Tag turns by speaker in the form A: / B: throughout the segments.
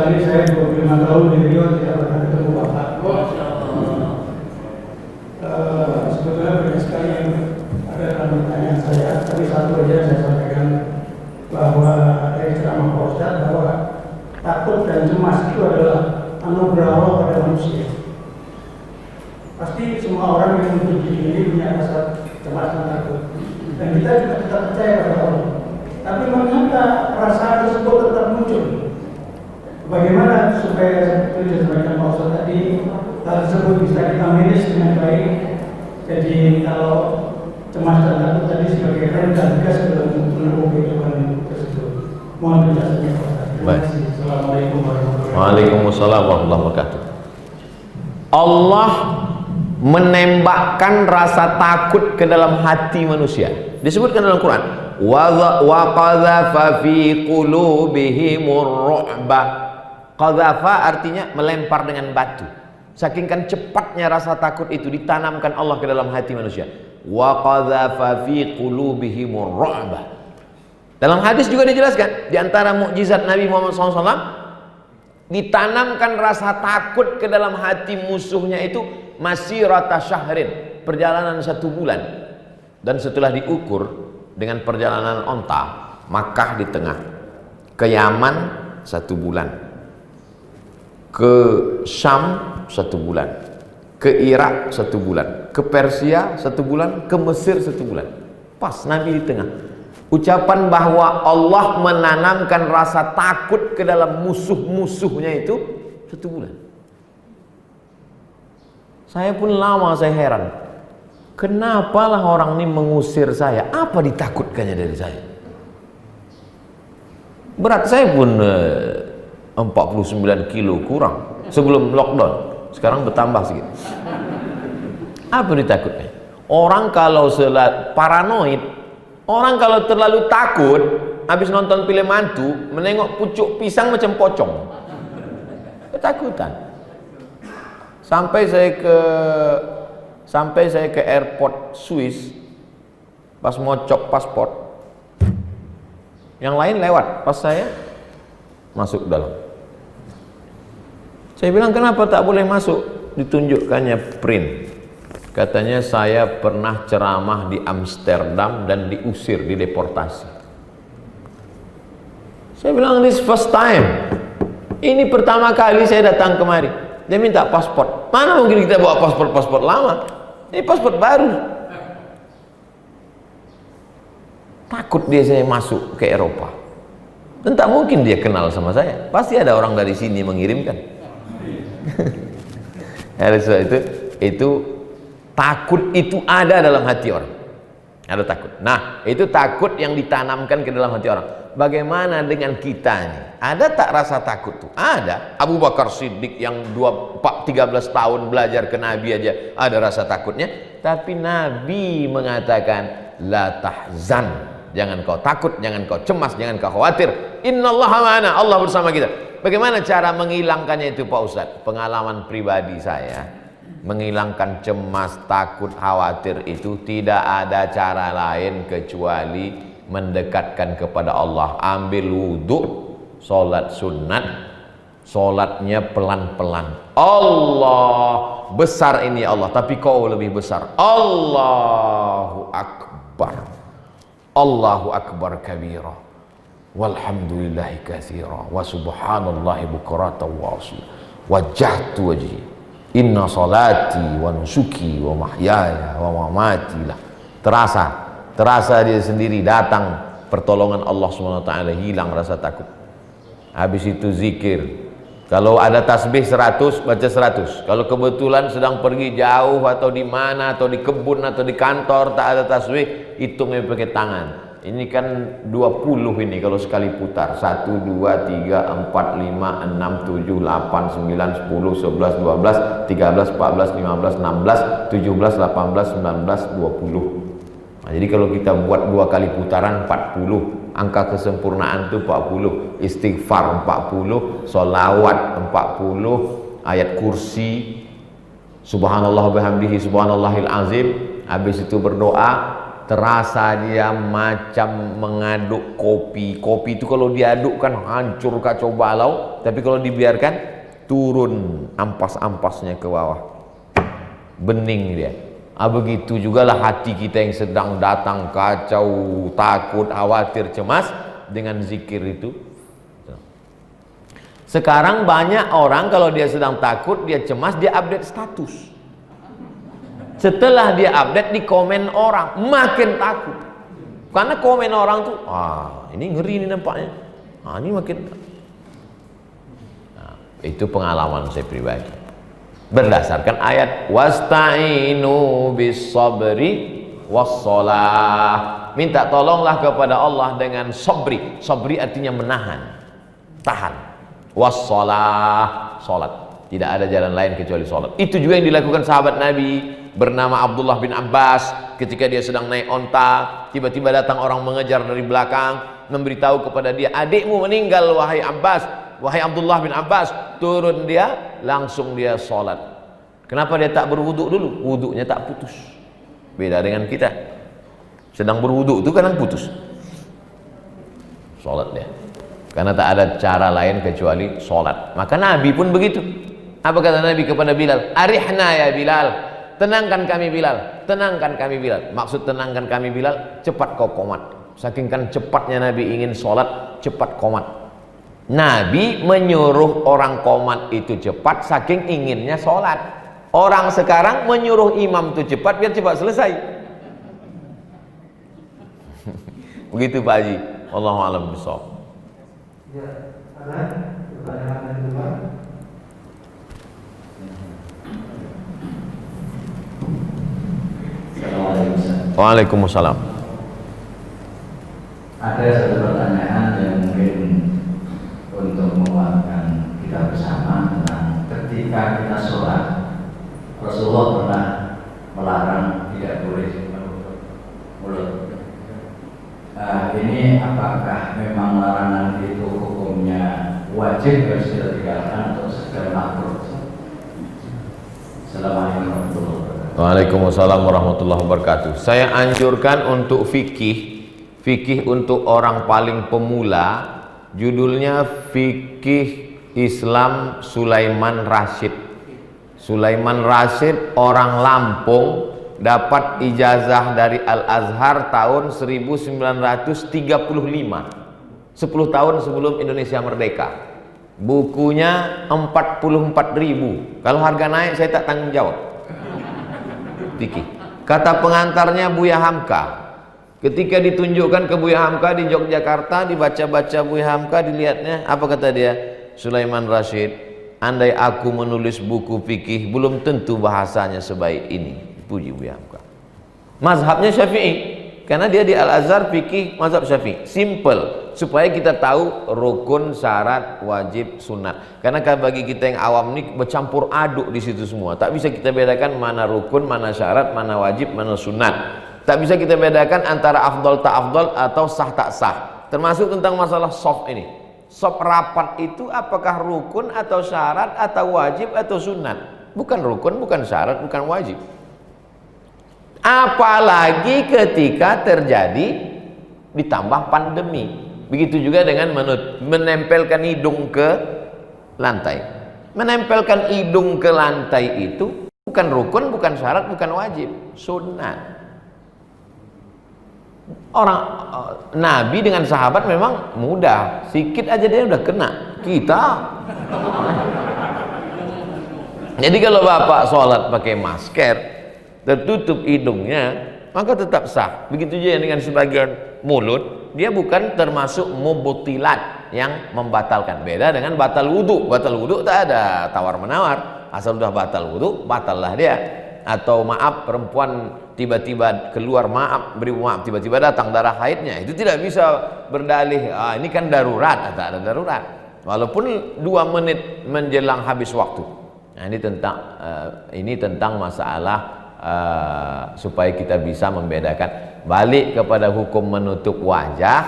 A: sekali saya 25 tahun di Rio tidak pernah ketemu Bapak. Sebetulnya banyak sekali yang ada dalam pertanyaan saya, tapi satu aja saya sampaikan bahwa dari ceramah Pak Ustadz bahwa takut dan cemas itu adalah anugerah Allah pada manusia. Pasti semua orang yang hidup di dunia ini punya rasa cemas dan takut, dan kita juga tetap percaya pada Allah. Tapi mengapa rasa tersebut tetap muncul? Bagaimana supaya seperti disampaikan Pak Ustadz tadi, hal tersebut bisa kita manage dengan baik? Jadi kalau cemas dan takut tadi sebagai rem dan gas dalam menempuh kehidupan tersebut. Mohon penjelasannya Pak Ustadz. Terima kasih. Assalamualaikum warahmatullahi wabarakatuh.
B: Waalaikumsalam warahmatullahi wabarakatuh. Allah menembakkan rasa takut ke dalam hati manusia. Disebutkan dalam Quran, wa qadhafa fi qulubihimur ru'ba. Qadhafa artinya melempar dengan batu. Saking kan cepatnya rasa takut itu ditanamkan Allah ke dalam hati manusia. Wa qadhafa fi qulubihimur ru'ba. Dalam hadis juga dijelaskan, di antara mukjizat Nabi Muhammad SAW, ditanamkan rasa takut ke dalam hati musuhnya itu masirata syahrin, perjalanan 1 bulan. Dan setelah diukur dengan perjalanan onta, Makkah di tengah, ke Yaman 1 bulan, ke Syam 1 bulan, ke Irak 1 bulan, ke Persia 1 bulan, ke Mesir 1 bulan. Pas Nabi di tengah. Ucapan bahwa Allah menanamkan rasa takut ke dalam musuh-musuhnya itu 1 bulan. Saya pun lama saya heran, kenapalah orang ini mengusir saya? Apa ditakutkannya dari saya? Berat saya pun 49 kilo kurang sebelum lockdown, sekarang bertambah sedikit. Apa ditakutkan? Orang kalau paranoid, orang kalau terlalu takut, habis nonton film hantu, menengok pucuk pisang macam pocong, ketakutan. Sampai saya ke airport Swiss, pas mau cop paspor, yang lain lewat, pas saya masuk dalam. Saya bilang, kenapa tak boleh masuk? Ditunjukkannya print. Katanya saya pernah ceramah di Amsterdam dan diusir, dideportasi. Saya bilang, this first time. Ini pertama kali saya datang kemari. Dia minta paspor. Mana mungkin kita bawa paspor lama? Ini paspor baru. Takut dia saya masuk ke Eropa. Dan tak mungkin dia kenal sama saya. Pasti ada orang dari sini mengirimkan. Oleh sebab itu takut itu ada dalam hati orang. Ada takut. Nah, itu takut yang ditanamkan ke dalam hati orang. Bagaimana dengan kita ini? Ada tak rasa takut tuh? Ada. Abu Bakar Siddiq yang 13 tahun belajar ke Nabi aja ada rasa takutnya. Tapi Nabi mengatakan, la tahzan. Jangan kau takut, jangan kau cemas, jangan kau khawatir. Innallaha ma'ana, Allah bersama kita. Bagaimana cara menghilangkannya itu Pak Ustadz? Pengalaman pribadi saya, menghilangkan cemas, takut, khawatir itu tidak ada cara lain kecuali mendekatkan kepada Allah. Ambil wudhu, sholat sunat, sholatnya pelan-pelan. Allah besar ini Allah, tapi kau lebih besar. Allahu Akbar, Allahu Akbar kabira, walhamdulillahi katsira, wa subhanallahi bukratan wa asila, wajjahtu wajhi, inna salati wa nusuki wa mahyaya wa mamati lah. Terasa dia sendiri datang pertolongan Allah SWT, hilang rasa takut. Habis itu zikir. Kalau ada tasbih 100, baca 100. Kalau kebetulan sedang pergi jauh atau di mana, atau di kebun atau di kantor tak ada tasbih, hitungnya pakai tangan. Ini kan 20 ini kalau sekali putar. 1, 2, 3, 4, 5, 6, 7, 8, 9, 10, 11, 12, 13, 14, 15, 16, 17, 18, 19, 20. Nah, jadi kalau kita buat 2 kali putaran 40, angka kesempurnaan itu 40, istighfar 40, sholawat 40, ayat kursi, subhanallah bihamdihi subhanallahil azim. Habis itu berdoa, terasa dia macam mengaduk kopi. Kopi itu kalau diaduk kan hancur kacau balau, tapi kalau dibiarkan turun ampas-ampasnya ke bawah, bening dia. Begitu jugalah hati kita yang sedang datang kacau, takut, khawatir, cemas, dengan zikir itu. Sekarang banyak orang kalau dia sedang takut, dia cemas, dia update status. Setelah dia update, di komen orang, makin takut. Karena komen orang tuh, ini ngeri nih nampaknya. Ini makin. Nah, itu pengalaman saya pribadi. Berdasarkan ayat wasta'inu bis sabri wassalah. Minta tolonglah kepada Allah dengan sabri. Sabri artinya menahan, tahan. Wassalah, salat. Tidak ada jalan lain kecuali salat. Itu juga yang dilakukan sahabat Nabi bernama Abdullah bin Abbas. Ketika dia sedang naik onta, tiba-tiba datang orang mengejar dari belakang, memberitahu kepada dia, adikmu meninggal wahai Abbas, wahai Abdullah bin Abbas. Turun dia, langsung dia salat. Kenapa dia tak berwuduk dulu? Wuduknya tak putus. Beda dengan kita, sedang berwuduk itu kadang putus salat dia, karena tak ada cara lain kecuali sholat. Maka Nabi pun begitu. Apa kata Nabi kepada Bilal? Arihna ya Bilal, tenangkan kami Bilal, tenangkan kami Bilal. Maksud tenangkan kami Bilal, cepat kau qomat. Saking kan cepatnya Nabi ingin sholat, cepat qomat. Nabi menyuruh orang qomat itu cepat, saking inginnya sholat. Orang sekarang menyuruh imam itu cepat biar cepat selesai. Begitu Pak Haji. Wallahu a'lam bishawab.
A: Ya, ada pertanyaan yang kedua.
C: Assalamualaikum.
B: Waalaikumsalam.
C: Ada satu pertanyaan yang mungkin untuk menguatkan kita bersama tentang ketika kita sholat, Rasulullah pernah melarang tidak boleh menutup mulut. Ini apakah memang larangan itu hukumnya wajib harus kita tinggalkan atau sekedar makruh? Assalamualaikum warahmatullahi wabarakatuh.
B: Waalaikumsalam warahmatullahi wabarakatuh. Saya anjurkan untuk fikih untuk orang paling pemula, judulnya Fikih Islam Sulaiman Rasyid. Sulaiman Rasyid orang Lampung, dapat ijazah dari Al-Azhar tahun 1935, 10 tahun sebelum Indonesia merdeka. Bukunya 44.000. Kalau harga naik saya tak tanggung jawab. Fikih. Kata pengantarnya Buya Hamka. Ketika ditunjukkan ke Buya Hamka di Yogyakarta, dibaca-baca Buya Hamka, dilihatnya, apa kata dia? Sulaiman Rasyid, andai aku menulis buku fikih, belum tentu bahasanya sebaik ini. Puji Buya Hamka. Mazhabnya Syafi'i, karena dia di Al-Azhar fikih mazhab Syafi'i. Simple, supaya kita tahu rukun, syarat, wajib, sunat. Karena bagi kita yang awam ini bercampur aduk di situ semua. Tak bisa kita bedakan mana rukun, mana syarat, mana wajib, mana sunat. Tak bisa kita bedakan antara afdol tak afdol atau sah tak sah. Termasuk tentang masalah soft ini. Soft rapat itu apakah rukun atau syarat atau wajib atau sunat? Bukan rukun, bukan syarat, bukan wajib. Apalagi ketika terjadi ditambah pandemi. Begitu juga dengan menempelkan hidung ke lantai. Menempelkan hidung ke lantai itu bukan rukun, bukan syarat, bukan wajib, sunat. Orang Nabi dengan sahabat memang mudah, sikit aja dia udah kena. Kita jadi kalau bapak sholat pakai masker, tertutup hidungnya, maka tetap sah. Begitu juga dengan sebagian mulut, dia bukan termasuk mubtilat yang membatalkan. Beda dengan batal wudhu. Batal wudhu tak ada tawar menawar, asal sudah batal wudhu, batallah dia. Atau maaf, perempuan tiba-tiba keluar beri maaf, tiba-tiba datang darah haidnya, itu tidak bisa berdalih ini kan darurat. Tak ada darurat, walaupun 2 menit menjelang habis waktu. Nah, ini tentang masalah supaya kita bisa membedakan. Balik kepada hukum menutup wajah,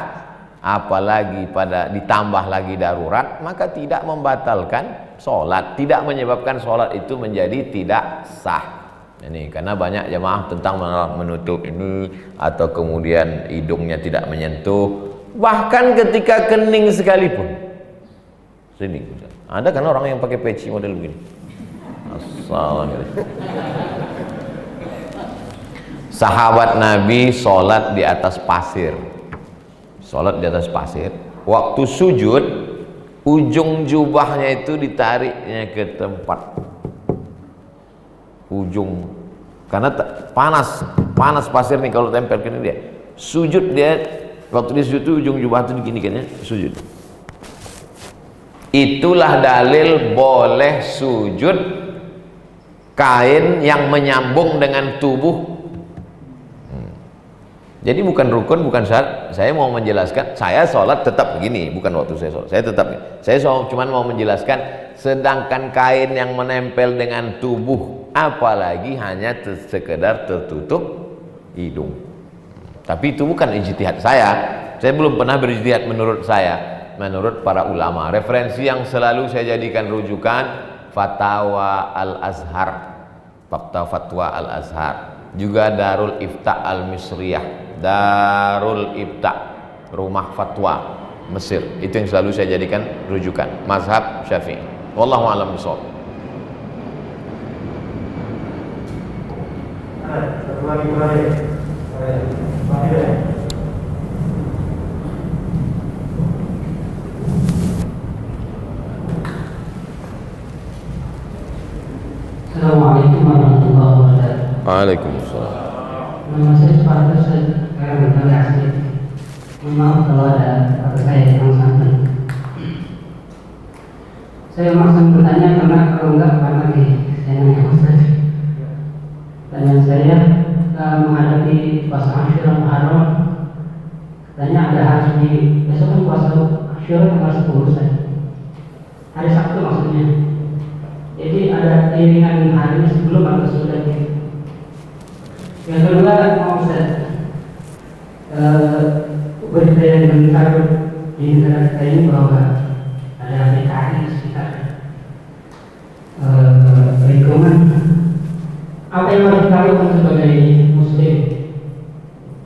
B: apalagi ditambah lagi darurat, maka tidak membatalkan sholat, tidak menyebabkan sholat itu menjadi tidak sah. Ini karena banyak jamaah tentang menutup ini atau kemudian hidungnya tidak menyentuh, bahkan ketika kening sekalipun. Sini, ada kan orang yang pakai peci model begini. Assalamualaikum. Sahabat Nabi sholat di atas pasir. Sholat di atas pasir. Waktu sujud, ujung jubahnya itu ditariknya ke tempat ujung, karena panas pasir nih kalau tempel ke ini dia. Sujud dia, waktu dia sujud itu ujung jubah itu begini kan ya, sujud. Itulah dalil boleh sujud kain yang menyambung dengan tubuh. Jadi bukan rukun, bukan syarat. Saya mau menjelaskan, saya sholat tetap begini, bukan waktu saya sholat. Saya cuma mau menjelaskan, sedangkan kain yang menempel dengan tubuh, apalagi hanya sekedar tertutup hidung. Tapi itu bukan ijtihad saya. Saya belum pernah berijtihad menurut saya. Menurut para ulama, referensi yang selalu saya jadikan rujukan Fatwa Al-Azhar, Fatwa Al-Azhar, juga Darul Ifta Al-Misriyah, Darul Ifta, rumah fatwa Mesir. Itu yang selalu saya jadikan rujukan, mazhab Syafi'i. Wallahu a'lam bishawab.
D: Assalamualaikum warahmatullahi wabarakatuh.
B: Waalaikumsalam.
D: Nama saya Suparto, sekarang bertanya asli. Mohon maaf kalau ada kata saya yang santan. Saya langsung bertanya karena kalau enggak karena saya nanya Ustaz. Pertanyaan saya menghadapi puasa Asyura Muharram. Tanya ada hari besok kan puasa Asyura tanggal 10 saja. Hari Sabtu maksudnya. Jadi ada iringan harinya sebelum atau sesudah itu. Yang kedua, mau saya berita yang mendengar di negara kita ini bahwa ada PKI sekitar lingkungan. Apa yang harus kita lakukan sebagai Muslim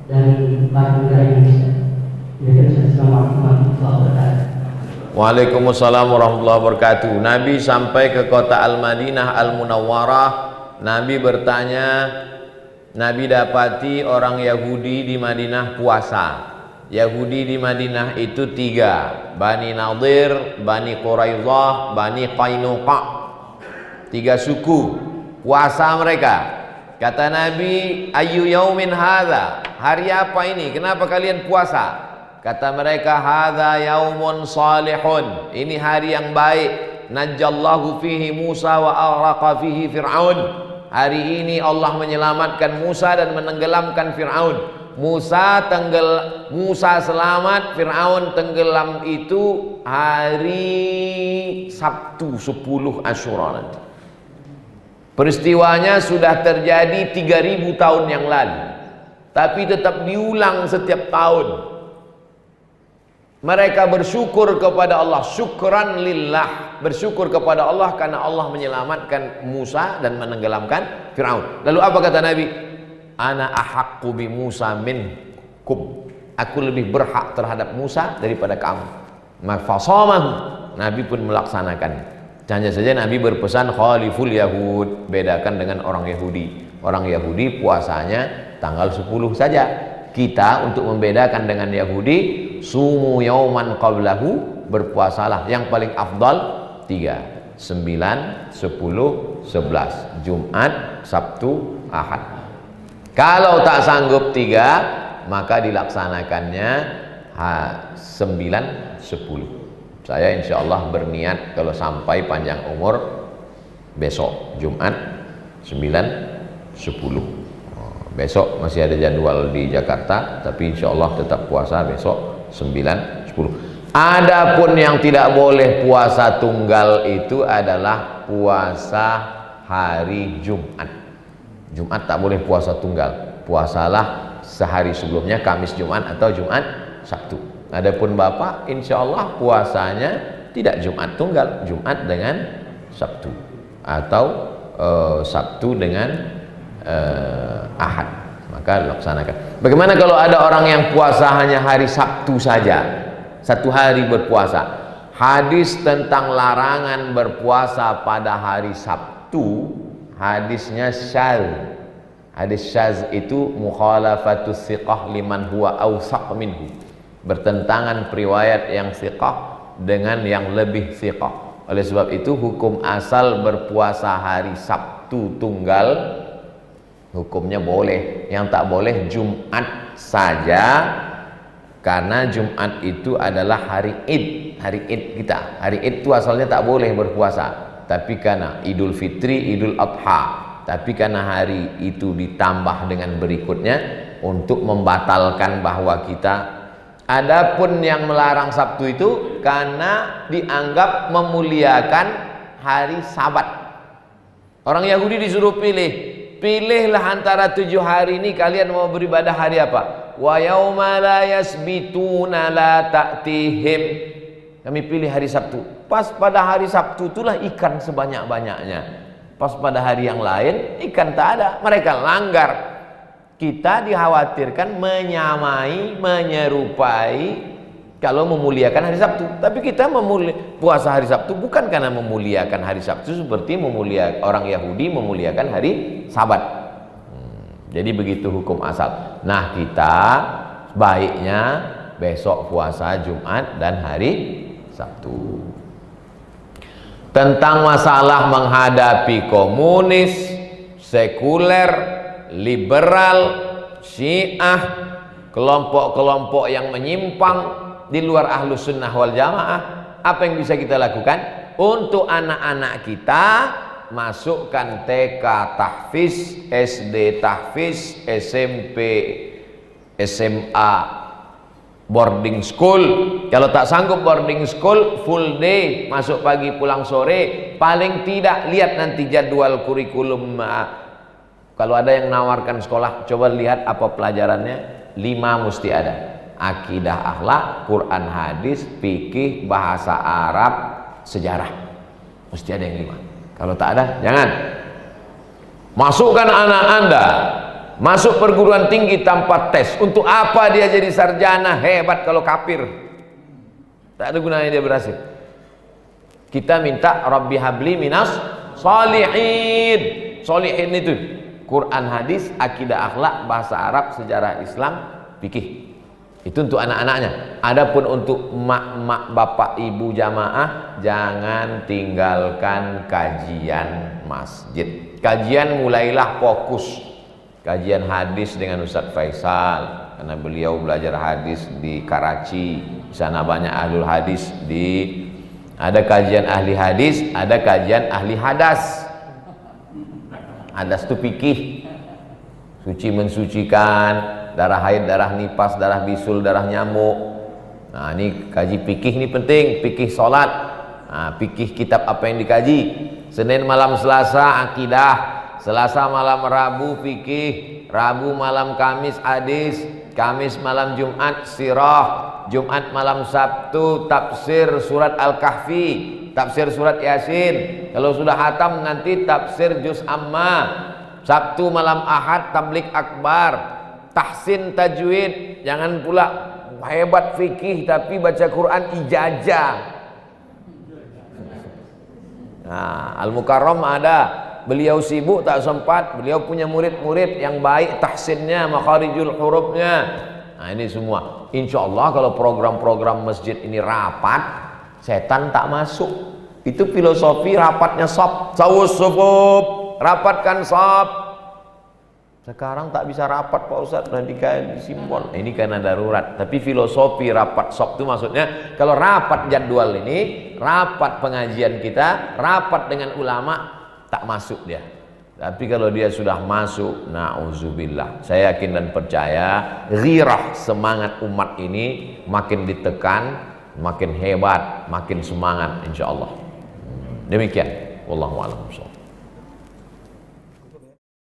D: dan warga negara Indonesia? Assalamualaikum warahmatullahi wabarakatuh.
B: Waalaikumsalam warahmatullahi wabarakatuh. Nabi sampai ke kota Al-Madinah Al-Munawwarah. Nabi bertanya, Nabi dapati orang Yahudi di Madinah puasa. Yahudi di Madinah itu 3, Bani Nadir, Bani Quraidah, Bani Qainuqa. 3 suku puasa mereka. Kata Nabi, ayyu yaumin hadza? Hari apa ini? Kenapa kalian puasa? Kata mereka, hadza yaumun salihun. Ini hari yang baik. Najjallahu fihi Musa wa aghlaqa fihi Fir'aun. Hari ini Allah menyelamatkan Musa dan menenggelamkan Fir'aun. Musa selamat, Fir'aun tenggelam. Itu hari Sabtu 10 Asyura nanti. Peristiwanya sudah terjadi 3000 tahun yang lalu, tapi tetap diulang setiap tahun. Mereka bersyukur kepada Allah, syukran lillah, bersyukur kepada Allah karena Allah menyelamatkan Musa dan menenggelamkan Fir'aun. Lalu apa kata Nabi? Ana ahaqqu bi Musa minkum. Aku lebih berhak terhadap Musa daripada kamu. Mafasamahu. Nabi pun melaksanakan. Hanya saja Nabi berpesan khaliful Yahud, bedakan dengan orang Yahudi. Orang Yahudi puasanya tanggal 10 saja. Kita untuk membedakan dengan Yahudi, sumu yauman qablahu, berpuasalah yang paling afdal 3, 9, 10, 11, Jumat, Sabtu, Ahad. Kalau tak sanggup 3, maka dilaksanakannya 9, 10. Saya insya Allah berniat kalau sampai panjang umur besok Jumat 9, 10. Besok masih ada jadwal di Jakarta, tapi insya Allah tetap puasa besok 9, 10. Adapun yang tidak boleh puasa tunggal itu adalah puasa hari Jumat. Jumat tak boleh puasa tunggal. Puasalah sehari sebelumnya, Kamis Jumat atau Jumat Sabtu. Adapun Bapak insya Allah puasanya tidak Jumat tunggal, Jumat dengan Sabtu, atau Sabtu dengan Ahad, maka laksanakan. Bagaimana kalau ada orang yang puasa hanya hari Sabtu saja, satu hari berpuasa? Hadis tentang larangan berpuasa pada hari Sabtu, hadisnya syadz. Hadis syadz itu mukhalafatus thiqah liman huwa awsaq minhu, bertentangan riwayat yang thiqah dengan yang lebih thiqah. Oleh sebab itu hukum asal berpuasa hari Sabtu tunggal hukumnya boleh. Yang tak boleh Jumat saja, karena Jumat itu adalah hari Id, hari Id kita. Hari Id itu asalnya tak boleh berpuasa, tapi karena Idul Fitri, Idul Adha, tapi karena hari itu ditambah dengan berikutnya untuk membatalkan bahwa kita. Adapun yang melarang Sabtu itu karena dianggap memuliakan hari Sabat. Orang Yahudi disuruh pilihlah antara 7 hari ini kalian mau beribadah hari apa? Wa yauma la yasbituna la ta'tihim. Kami pilih hari Sabtu. Pas pada hari Sabtu itulah ikan sebanyak-banyaknya. Pas pada hari yang lain ikan tak ada, mereka langgar. Kita dikhawatirkan menyamai, menyerupai kalau memuliakan hari Sabtu. Tapi kita puasa hari Sabtu bukan karena memuliakan hari Sabtu seperti orang Yahudi memuliakan hari Sabat. Jadi begitu hukum asal. Nah, kita baiknya besok puasa Jumat dan hari Sabtu. Tentang masalah menghadapi komunis, sekuler, liberal, Syiah, kelompok-kelompok yang menyimpang di luar Ahlus Sunnah wal Jamaah, apa yang bisa kita lakukan? Untuk anak-anak kita, masukkan TK tahfiz, SD tahfiz, SMP, SMA boarding school. Kalau tak sanggup boarding school, full day, masuk pagi pulang sore. Paling tidak lihat nanti jadwal kurikulum. Kalau ada yang nawarkan sekolah, coba lihat apa pelajarannya. 5 mesti ada: akidah, akhlak, Quran, hadis, fikih, bahasa Arab, sejarah. Mesti ada yang 5. Kalau tak ada, jangan. Masukkan anak Anda masuk perguruan tinggi tanpa tes. Untuk apa dia jadi sarjana hebat kalau kafir? Tak ada gunanya dia berhasil. Kita minta Rabbi habli minas sholihin. Sholihin itu Quran, hadis, akidah, akhlak, bahasa Arab, sejarah Islam, fikih. Itu untuk anak-anaknya. Adapun untuk mak-mak, bapak, ibu jamaah, jangan tinggalkan kajian masjid. Kajian mulailah fokus. Kajian hadis dengan Ustadz Faisal, karena beliau belajar hadis di Karachi. Di sana banyak ahlul hadis. Ada kajian ahli hadis, ada kajian ahli hadas. Hadas itu fikih, suci mensucikan, darah haid, darah nifas, darah bisul, darah nyamuk. Nah, ini kaji fikih, ini penting. Fikih sholat, nah, fikih kitab apa yang dikaji. Senin malam Selasa akidah, Selasa malam Rabu fikih, Rabu malam Kamis hadis, Kamis malam Jumat sirah, Jumat malam Sabtu tafsir surat Al-Kahfi, tafsir surat Yasin. Kalau sudah hatam nanti tafsir juz amma. Sabtu malam Ahad tablik akbar, tahsin tajwid. Jangan pula hebat fikih tapi baca Quran ijazah. Nah, Al-Mukarram ada, beliau sibuk tak sempat, beliau punya murid-murid yang baik tahsinnya, makharijul hurufnya. Nah, ini semua insya Allah kalau program-program masjid ini rapat, setan tak masuk. Itu filosofi rapatnya sop, sawus sufuf, rapatkan sop. Sekarang tak bisa rapat Pak Ustadz, nanti kayak disimpol. Ini karena darurat. Tapi filosofi rapat sop itu maksudnya kalau rapat jadwal ini, rapat pengajian kita, rapat dengan ulama, tak masuk dia. Tapi kalau dia sudah masuk, na'udzubillah, saya yakin dan percaya ghirah semangat umat ini makin ditekan, makin hebat, makin semangat insyaallah. Demikian, wallahu a'lam.